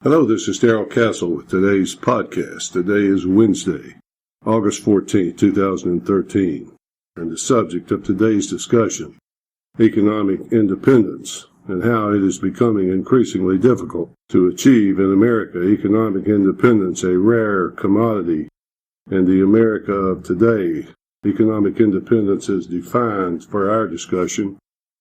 Hello, this is Darrell Castle with today's podcast. Today is Wednesday, August 14th, 2013, and the subject of today's discussion, economic independence, and how it is becoming increasingly difficult to achieve in America economic independence, a rare commodity. In the America of today, economic independence is defined for our discussion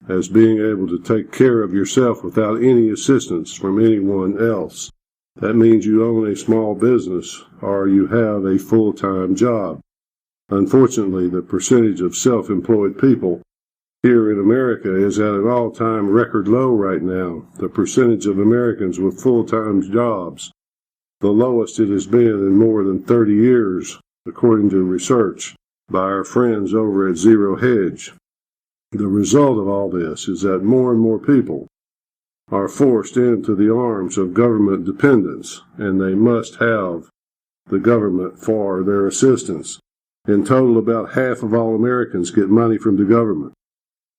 as being able to take care of yourself without any assistance from anyone else. That means you own a small business or you have a full-time job. Unfortunately, the percentage of self-employed people here in America is at an all-time record low right now. The percentage of Americans with full-time jobs, the lowest it has been in more than 30 years, according to research by our friends over at Zero Hedge. The result of all this is that more and more people are forced into the arms of government dependence, and they must have the government for their assistance. In total, about half of all Americans get money from the government.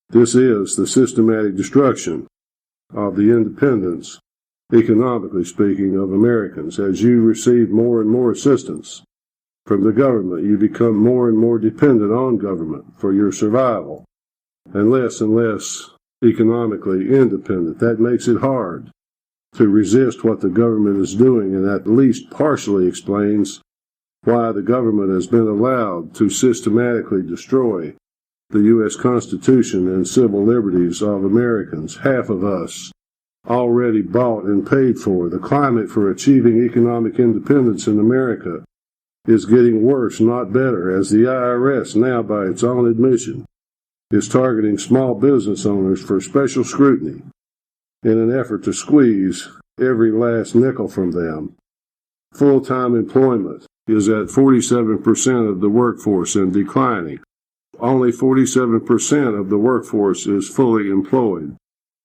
This is the systematic destruction of the independence, economically speaking, of Americans. As you receive more and more assistance from the government, you become more and more dependent on government for your survival, and less economically independent. That makes it hard to resist what the government is doing, and at least partially explains why the government has been allowed to systematically destroy the U.S. Constitution and civil liberties of Americans. Half of us already bought and paid for. The climate for achieving economic independence in America is getting worse, not better, as the IRS, now by its own admission, is targeting small business owners for special scrutiny in an effort to squeeze every last nickel from them. Full-time employment is at 47% of the workforce and declining. Only 47% of the workforce is fully employed.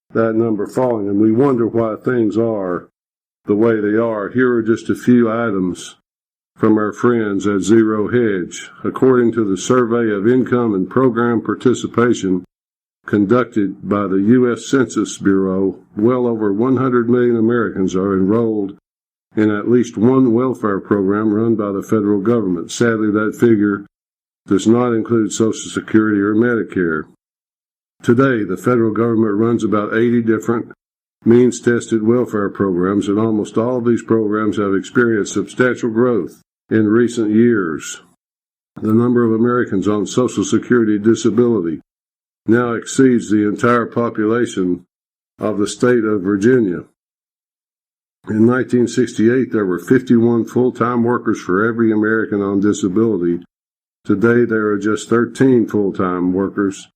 That number falling, and we wonder why things are the way they are. Here are just a few items from our friends at Zero Hedge. According to the Survey of Income and Program Participation conducted by the U.S. Census Bureau, well over 100 million Americans are enrolled in at least one welfare program run by the federal government. Sadly, that figure does not include Social Security or Medicare. Today, the federal government runs about 80 different means-tested welfare programs, and almost all of these programs have experienced substantial growth in recent years. The number of Americans on Social Security disability now exceeds the entire population of the state of Virginia. In 1968, there were 51 full-time workers for every American on disability. Today, there are just 13 full-time workers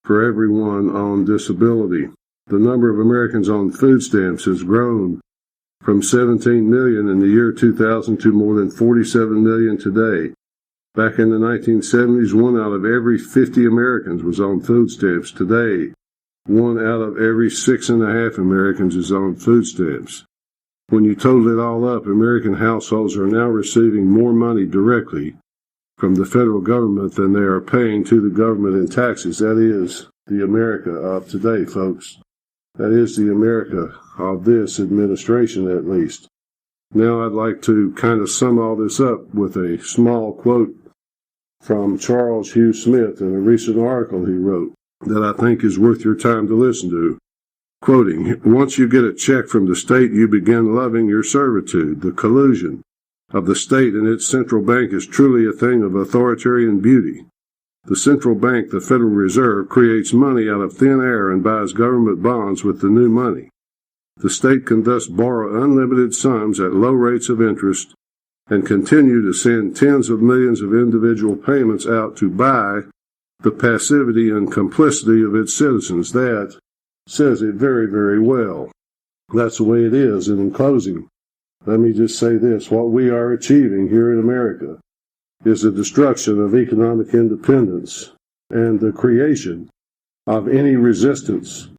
for everyone on disability. The number of Americans on food stamps has grown from 17 million in the year 2000 to more than 47 million today. Back in the 1970s, 1 out of every 50 Americans was on food stamps. Today, 1 out of every 6.5 Americans is on food stamps. When you total it all up, American households are now receiving more money directly from the federal government than they are paying to the government in taxes. That is the America of today, folks. That is the America of this administration, at least. Now I'd like to kind of sum all this up with a small quote from Charles Hugh Smith in a recent article he wrote that I think is worth your time to listen to. Quoting, "Once you get a check from the state, you begin loving your servitude. The collusion of the state and its central bank is truly a thing of authoritarian beauty. The central bank, the Federal Reserve, creates money out of thin air and buys government bonds with the new money. The state can thus borrow unlimited sums at low rates of interest and continue to send tens of millions of individual payments out to buy the passivity and complicity of its citizens." That says it very, very well. That's the way it is. And in closing, let me just say this. What we are achieving here in America is the destruction of economic independence and the creation of any resistance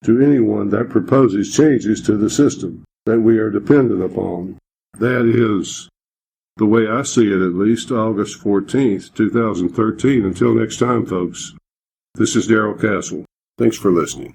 to anyone that proposes changes to the system that we are dependent upon. That is the way I see it, at least, August 14th, 2013. Until next time, folks, this is Darrell Castle. Thanks for listening.